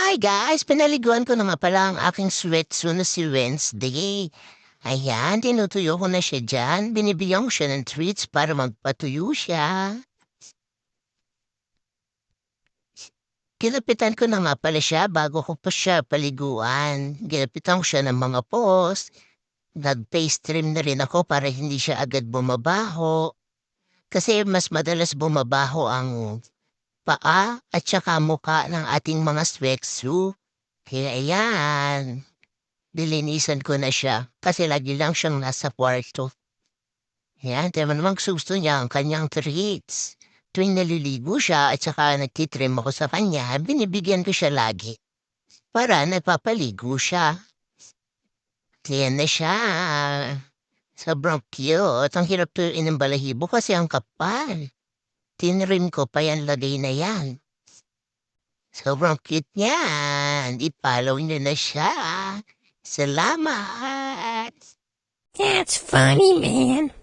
Hi guys! Pinaliguan ko na nga pala ang aking swetso na si Wednesday. Ayan, tinutuyo ko na siya dyan. Binibigyan ko siya ng treats para magpatuyo siya. Kinapitan ko na nga pala siya bago ko pa siya paliguan. Kinapitan ko siya ng mga post. Nag-face trim na rin ako para hindi siya agad bumabaho. Kasi mas madalas bumabaho ang paa at saka muka ng ating mga swetso. Kaya ayan. Nilinisan ko na siya kasi lagi lang siyang nasa kwarto. Yan, naman gusto niya ang kanyang treats. Tuwing naliligo siya at saka nagtitrim ako sa kanya, binibigyan ko siya lagi. Para nagpapaligo siya. Kaya na siya. Sobrang cute. Ang hirap tuloy ng balahibo kasi ang kapal. Tinrim ko pa yan lagay na yan. Sobrang cute niyan. I-follow niyo na siya. Salamat! That's funny, man.